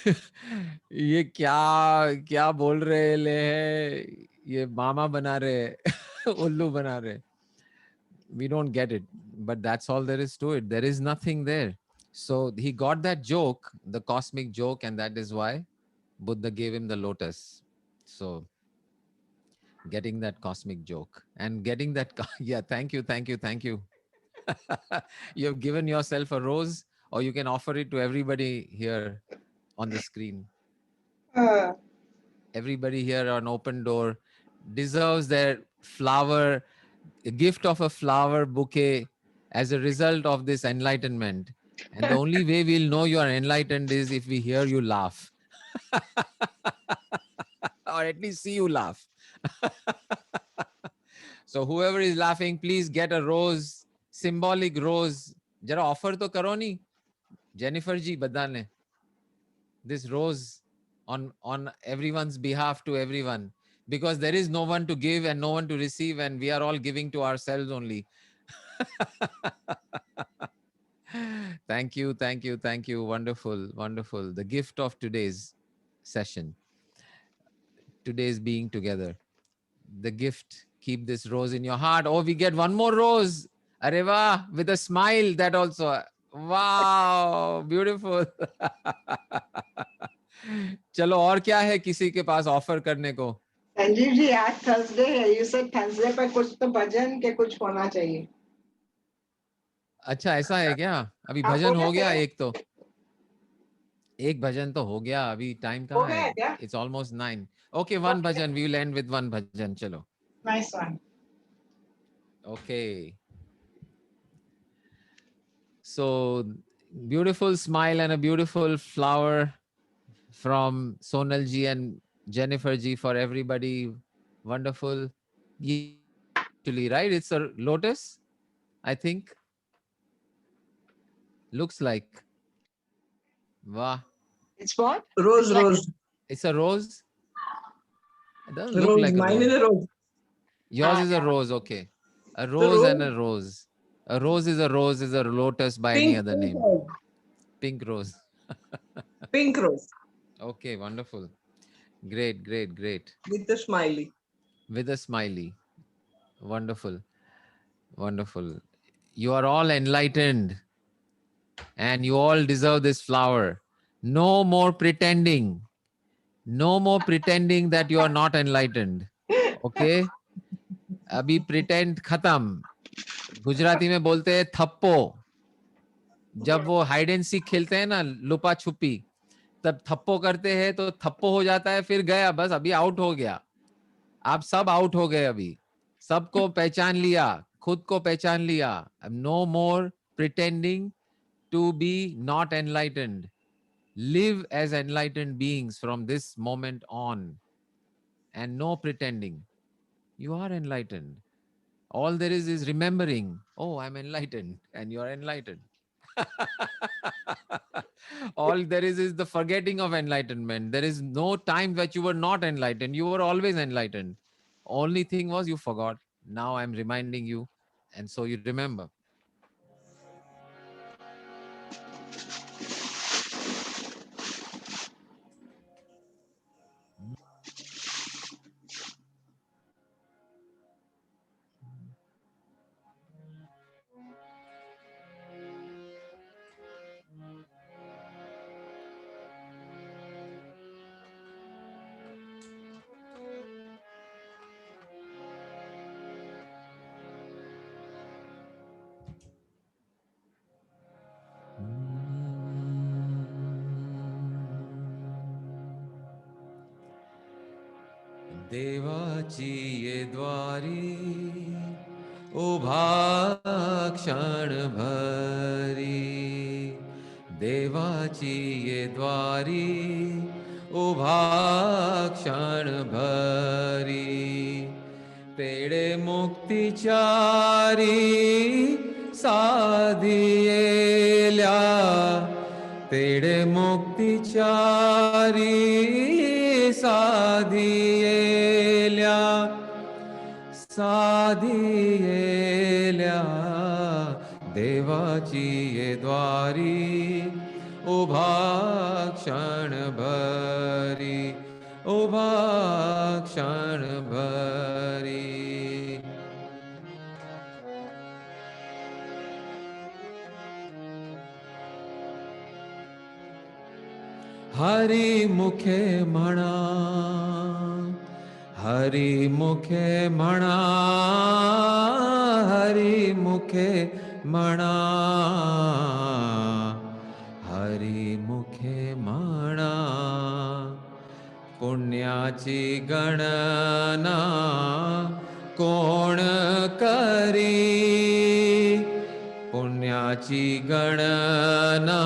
ये क्या क्या बोल रहे ले है, ये मामा बना रहे उल्लू बना रहे. We don't get it, but that's all there is to it. There is nothing there. So he got that joke, the cosmic joke, and that is why Buddha gave him the lotus. So getting that cosmic joke and getting that yeah, thank you, thank you, thank you. You have given yourself a rose, or you can offer it to everybody here on the screen. Everybody here on Open Door deserves their flower, a gift of a flower bouquet as a result of this enlightenment. And the only way we'll know you are enlightened is if we hear you laugh. Or at least see you laugh. So whoever is laughing, please get a rose, symbolic rose. Jara offer to karo ni. Jennifer ji badane. This rose on everyone's behalf to everyone, because there is no one to give and no one to receive, and we are all giving to ourselves only. Thank you, thank you, thank you. Wonderful, wonderful. The gift of today's session, today's being together. The gift, keep this rose in your heart. Oh, we get one more rose. Areva, with a smile, that also. Wow, beautiful. चलो और क्या है किसी के पास offer करने को? संजीव जी, आज Thursday है. You said थर्सडे पे कुछ तो भजन के कुछ होना चाहिए. अच्छा, ऐसा है क्या? अभी आप भजन हो बोले गया थे? एक तो. एक भजन तो हो गया. अभी टाइम हो कहाँ गया है? क्या? It's almost 9. Okay, one Okay. bhajan. We will end with one bhajan. चलो. Nice one. Okay. So beautiful smile and a beautiful flower from Sonal ji and Jennifer ji for everybody. Wonderful. Actually, right? It's a lotus, I think. Looks like. Wow. It's what? Rose, It's like- rose, It's a rose. It doesn't look rose. like a Mine rose. is a rose. Yours is a yeah. rose, okay. A rose and a rose. rose. A rose is a lotus by any Pink, other pink name. rose. Pink rose. Pink rose Okay, wonderful. Great, great, great. with a smiley. With a smiley. Wonderful. Wonderful. You are all enlightened and you all deserve this flower. No more pretending. No more pretending that you are not enlightened. Okay? अभी pretend खत्म. गुजराती में बोलते हैं थप्पो. जब वो hide and seek खेलते हैं ना, लुपा छुपी, तब थप्पो करते हैं तो थप्पो हो जाता है, फिर गया, बस अभी आउट हो गया. आप सब आउट हो गए अभी. सबको पहचान लिया, खुद को पहचान लिया. No more pretending to be not enlightened. Live as enlightened beings from this moment on, and no pretending. You are enlightened. All there is remembering. Oh, I'm enlightened, and you're enlightened. All there is the forgetting of enlightenment. There is no time that you were not enlightened. You were always enlightened. Only thing was you forgot. Now I'm reminding you, and so you remember. देवाची ये द्वारी उभा क्षण भरी. देवाची ये द्वारी उभा क्षण भरी. तेडे मुक्तिचारी साधियेल्या. तेडे मुक्तिचारी साधियेल्या. साधियेल्या. देवाची ये द्वारी उभा क्षण भरी, उभा क्षण भरी। हरि मुखे म्हणा, हरि मुखे म्हणा, हरि मुखे म्हणा, हरि मुखे म्हणा। पुण्याची गणना कोण करी, पुण्याची गणना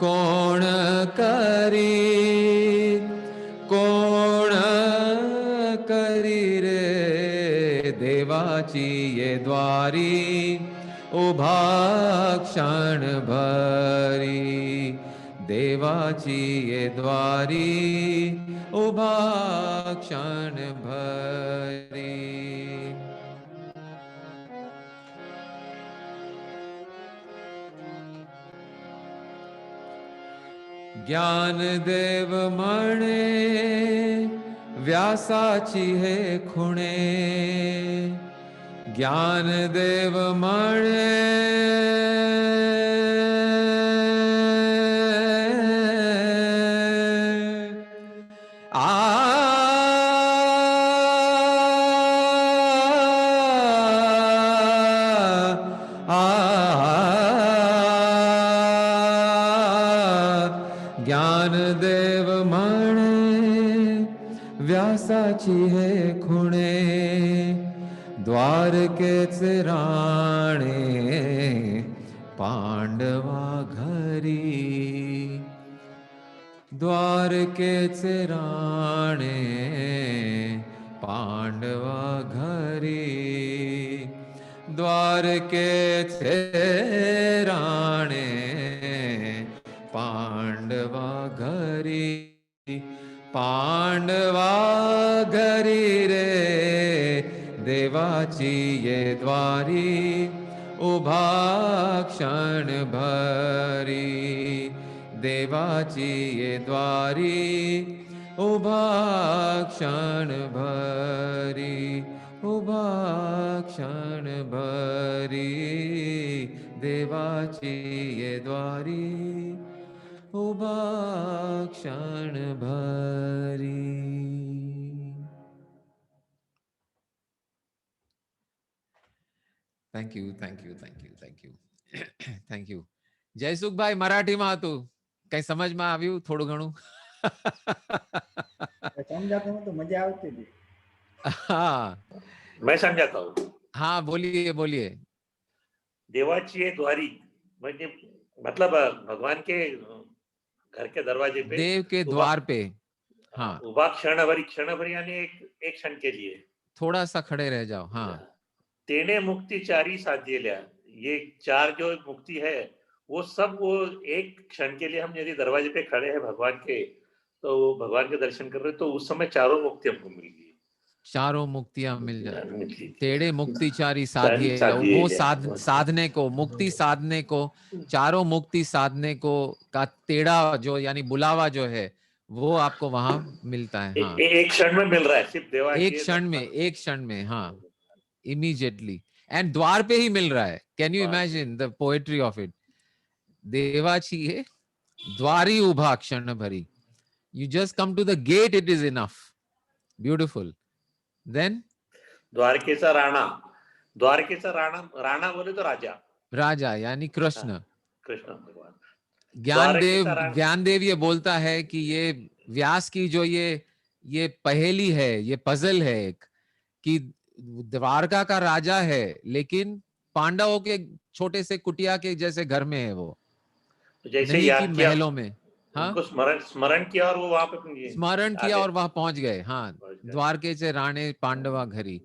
कोण करी, कोण करी रे देवाची ये द्वारी, उभा क्षण भरी, देवाची ये द्वारी, उभा क्षण भरी। ज्ञानदेव म्हणे व्यासाची हे खुणे, ज्ञानदेव म्हणे ज्ञानदेव म्हणे व्यासाची हे खुणे, द्वारकेच राणे पांडवा घरी, द्वारकेच राणे पांडवा घरी, द्वारकेच राणे पांडवा घरी, पांडवा घरी रे देवाची ये द्वारी, उभा क्षण भरी, देवाची ये द्वारी, उभा क्षण भरी, उभा क्षण भरी, देवाची ये द्वारी, उभा क्षण भरी। Thank you, thank you, thank you, thank you, thank you. Jaysukh भाई मराठी में હતું કઈ સમજ માં આવ્યું થોડું ઘણું? समझाता हूँ तो मजा आती थी। हाँ मैं समजाता हूँ। हाँ बोलिए बोलिए। देवाची ये द्वारी म्हणजे मतलब भगवान के घर के दरवाजे पे, देव के द्वार पे, हाँ उभा क्षण भरी यानी एक क्षण के लिए थोड़ा सा खड़े रह जाओ। हाँ तेने मुक्ति चारी साध्येल्या, ये चार जो मुक्ति है वो सब वो एक क्षण के लिए हम यदि दरवाजे पे खड़े हैं भगवान के, तो भगवान के दर्शन कर रहे तो उस समय चारों मुक्ति हमको मिल गई, चारों मुक्तियां मिल जाए। तेरे मुक्ति चारी साधिए, वो साधने को, मुक्ति साधने को, चारों मुक्ति साधने को का तेड़ा जो यानी बुलावा जो है वो आपको वहां मिलता है। हाँ एक क्षण में मिल रहा है, सिर्फ देवा एक क्षण में, हाँ इमीडिएटली, एंड द्वार पे ही मिल रहा है। Can you imagine the poetry of it? देवाची है द्वारी उभा क्षण भरी, you just come to the gate, it is enough. Beautiful. Then द्वारकेचा Rana बोले तो राजा यानी कृष्ण, कृष्ण भगवान। ज्ञानदेव ये बोलता है कि ये व्यास की जो ये पहेली है, ये पजल है एक, कि द्वारका का राजा है लेकिन पांडवों के छोटे से कुटिया के जैसे घर में है वो, जैसे नहीं कि महलों में। हाँ स्मरण किया और वो वहां पे स्मरण किया और वहां पहुंच गए। हाँ द्वारके से राणे पांडवा घरी,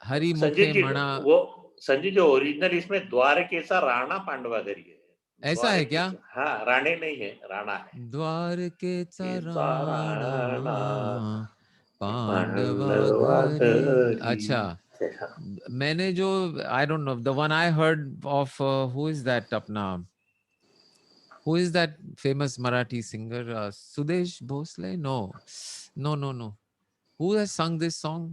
हरि मुखे मणा। वो संजय जो ओरिजिनल इसमें द्वारकेसा राणा पांडवा घरी है, ऐसा है क्या? हाँ राणे नहीं है, राणा है। द्वारकेचा राणा पांडवा घरी। अच्छा मैंने जो I don't know the one I heard of who is that अपना Who is that famous Marathi singer? Sudesh Bhosle? No. Who has sung this song?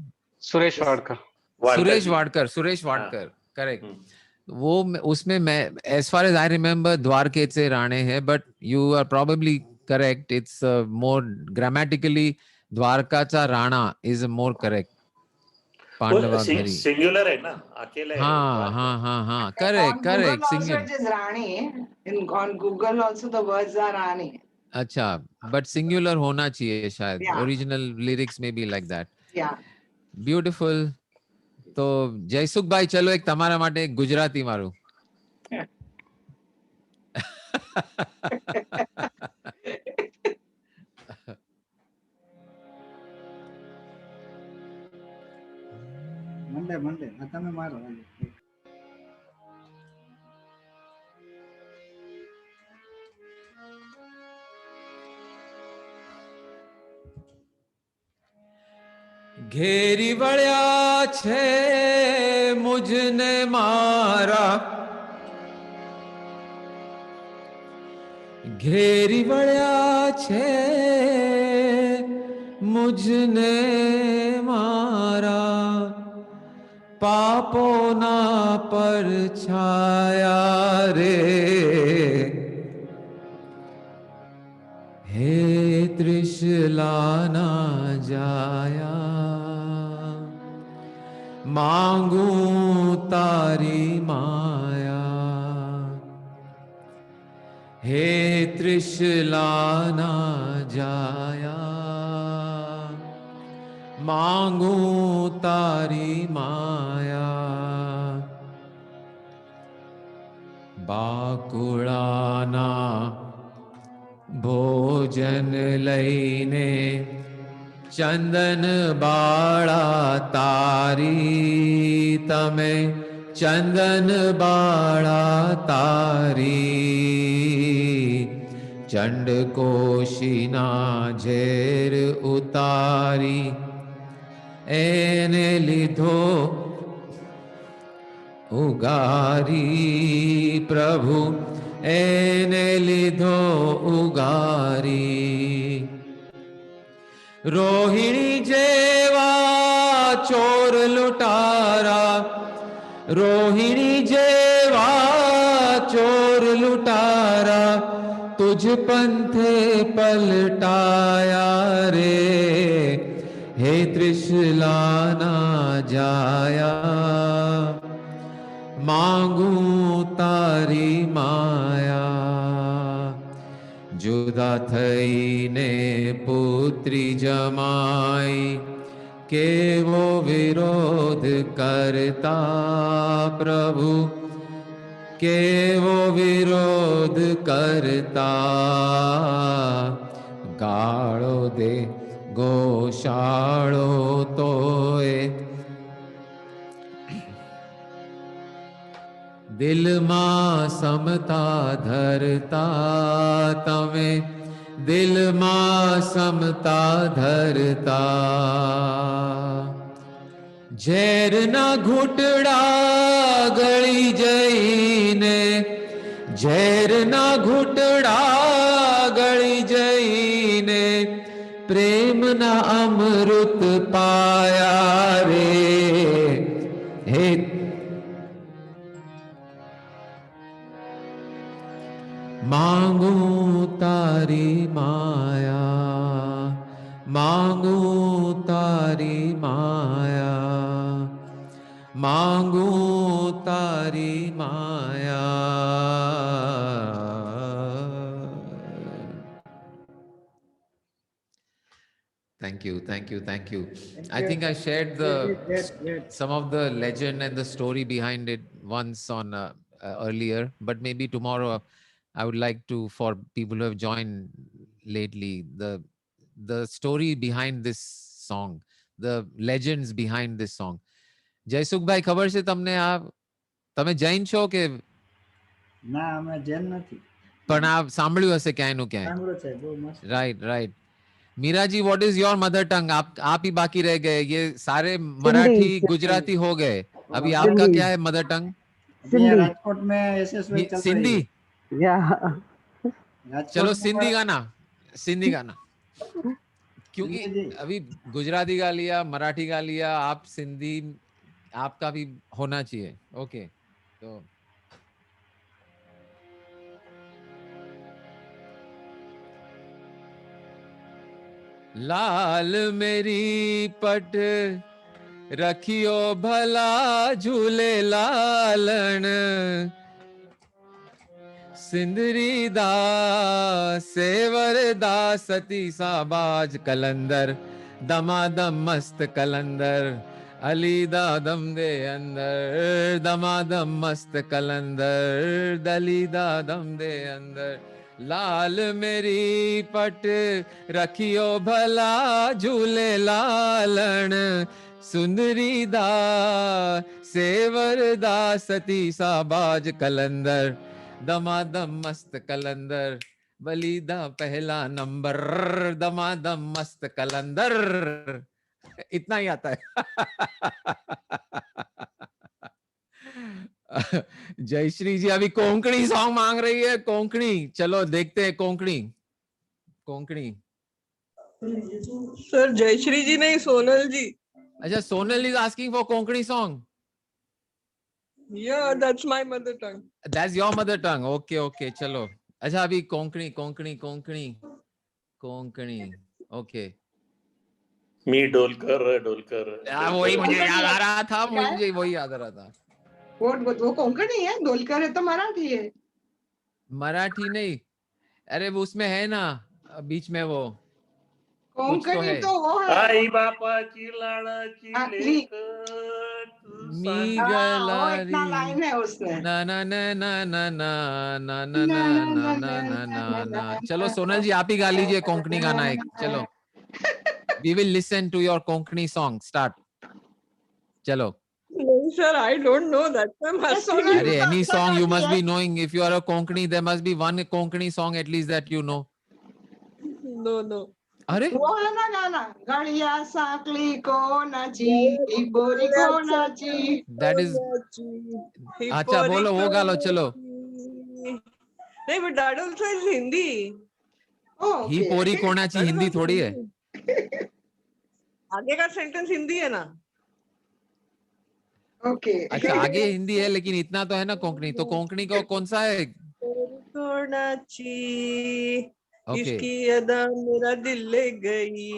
Suresh Wadkar. Suresh ji. Wadkar. Suresh हाँ। Wadkar. Correct. हम्म। उसमें मैं, as far as I remember, द्वारके से राणे है, but you are probably correct. It's more grammatically द्वारकाचा Rana is more correct. वो पांडवा घरी. Singular है ना, अकेले है हाँ द्वारका। हाँ हाँ हाँ. On Correct. Google also Singular. it is Rani. On Google also the words are Rani. अच्छा, but singular होना चाहिए शायद. Yeah. Original lyrics may be like that. Yeah. Beautiful. तो જયસુખ ભાઈ ચલો એક તમારા માટે એક ગુજરાતી મારું. મંડે આ તમે મારો. ઘેરી વળ્યા છે મુજને મારા, ઘેરી વળ્યા છે મુજને મારા, પાપોના પર છાયા રે, હે ત્રિશલાના જાયા, માંગું તારી માયા, હે ત્રિશલાના જાયા, માંગું તારી માયા, બાકુળાના ભોજન લઈને ચંદન બાળા તારી, તમે ચંદન બાળા તારી, ચંડકોશીના ઝેર ઉતારી, એને લીધો ઉગારી, પ્રભુ એને લીધો ઉગારી, રોહિણી જેવા ચોર લૂંટારા, રોહિણી જેવા ચોર લૂંટારા, તુજ પંથે પલટાયા રે, હે ત્રિશલાના જાયા, માંગું તારી માયા, જુદા થઈને પુત્રી જમાઈ, કેવો વિરોધ કરતા પ્રભુ, કેવો વિરોધ કરતા, ગાળો દે ગોશાળો તોય દિલમાં સમતા ધરતા, તમે દિલમાં સમતા ધરતા, ઝેરના ઘૂંટડા ગળી જઈને, ઝેરના ઘૂંટડા ગળી જઈને, પ્રેમના અમૃત પાયા રે, હે માંગું તારી માયા, માંગું તારી માયા, માંગું તારી માયા. Thank you. I think I shared Great. some of the legend and the story behind it once on earlier, but maybe tomorrow I would like to, for people who have joined lately, the story behind this song, the legends behind this song. Jaysukh ભાઈ ખબર છે તમને આ, તમે જૈન છો કે? ના અમે જૈન નથી, પણ આ સાંભળ્યું હશે ક્યાંયનું ક્યાંય. સાંભળો છે બહુ મસ્ત. Right. Meera ji, what is your mother tongue? आप ही बाकी रह गए, ये सारे मराठी गुजराती हो गए, अभी आपका क्या है मदर टंग? अभी यहाँ राजकोट में एसएसवाई चल रही सिंधी? है। Yeah. चलो રાજકોટ सिंधी गाना, सिंधी गाना, क्योंकि जी। अभी गुजराती गा लिया, मराठी गा लिया, आप सिंधी आपका भी होना चाहिए। ओके, तो लाल मेरी पट रखियो भला झूले लालन, सिंदरी दा सेवर दा सती साबाज कलंदर, दमादम मस्त कलंदर, अली दा दम दे अंदर, दमादम मस्त कलंदर, दली दा दम दे अंदर। लाल मेरी पट रखियो भला झूले लालन, सुंदरी दा सेवर दा सती साबाज कलंदर, दमादम मस्त कलंदर, बलीदा पहला नंबर, दमादम मस्त कलंदर। इतना ही आता है। जयश्री जी अभी कोंकणी सॉन्ग मांग रही है, कोंकणी। चलो देखते हैं कोंकणी, कोंकणी। सर जयश्री जी नहीं, सोनल जी। अच्छा, Sonal is asking for Konkani song. Yeah, that's my mother tongue. That's your mother tongue. Okay okay, चलो। अच्छा अभी कोंकणी कोंकणी कोंकणी कोंकणी। ओके, मी डोलकर डोलकर वही मुझे कोंकणी याद आ रहा था, क्या है? मुझे वही याद आ रहा था। वो कोंकणी है, डोलकर है तो मराठी है। मराठी नहीं, अरे वो उसमें है ना, बीच में वो कुछ तो कोंकणी है। तो वो है। आई बापाची लाडाची हाँ, लेक मी वो गलारी इतना लाइन है उसमें। ना ना ना ना ना ना ना ना ना ना ना ना ना ना। चलो सोनल जी आप ही गा लीजिए कोंकणी गाना एक। चलो, we will listen to your Konkani song. Start, चलो। No, sir, I don't know. That's why I'm asking Sonal you. अरे जी तो any अच्छा song you गाती must है। be knowing. If you are a Konkani, there must be one Konkani song at least that you know. No, no. अरे वो है ना गाना, गड़िया साकली कोणाची, ही पोरी कोणाची। that is, अच्छा बोलो वो गा लो, चलो। नहीं, but that also is Hindi. He okay, पोरी कोणाची That is हिंदी also थोड़ी है। Hindi. आगे का सेंटेंस हिंदी है ना? ओके। अच्छा आगे हिंदी है, लेकिन इतना तो है ना कोंकणी। तो कोंकणी को कौन सा है? कोणाची ओके, इसकी अदा मेरा दिल ले गई, ही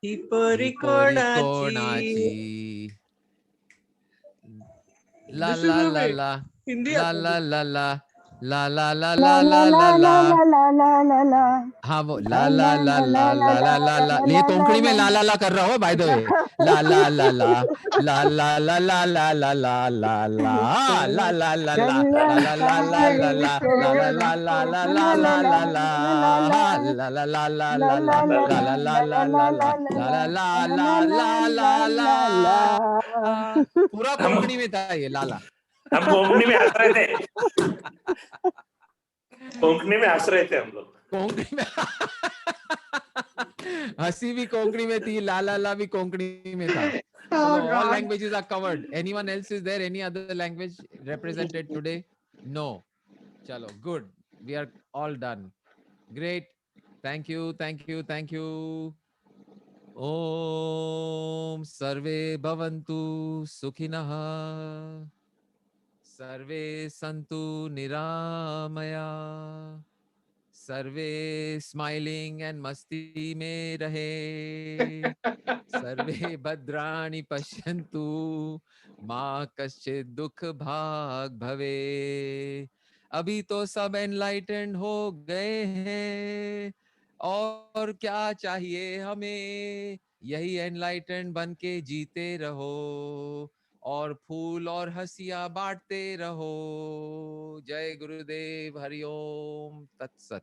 परी ही पोरी कोणाची. कोणाची, ला This is La the La way. ला हिंदी ला आता ला है. ला ला ला ला ला La ला la ला la ला la ला। la la la la la. हाँ वो La ला ला la ला la ला la ला la ला ला ला। la ये la कोंकणी में la. ला ला ला कर रहा हो बाय द वे। ला ला ला ला ला ला ला ला ला ला ला ला ला ला ला ला ला गलिया ला ला ला ला ला साकली ला को ला ला ला ला ला ला la la ला la ला ला la la ला ला ला ला la ला la ला la ला la ला la ला la ला la ला la ला ला ला la ला la ला la ला। la. पूरा हम कोंकणी में था ये लाला। हम कोंकणी में हंस रहे थे, कोंकणी में हंस रहे थे हम लोग। कोंकणी में हंसी भी कोंकणी में थी, ला ला ला भी कोंकणी में था। Oh So all God. languages are covered. Anyone else is there? Any other language represented today? No. Chalo, good. We are all done. Great. Thank you. Thank you. Thank you. Om Sarve Bhavantu Sukhinah. Sarve Santu Niramaya. Survey smiling and मस्ती में रहे, सर्वे भद्राणि पश्यन्तु माँ कश्चित् दुख भाग भवे। अभी तो सब एनलाइटेंड हो गए हैं, और क्या चाहिए हमें? यही एनलाइटेंड बन के जीते रहो, और फूल और हंसियां बांटते रहो। जय गुरुदेव, हरिओम तत्सत।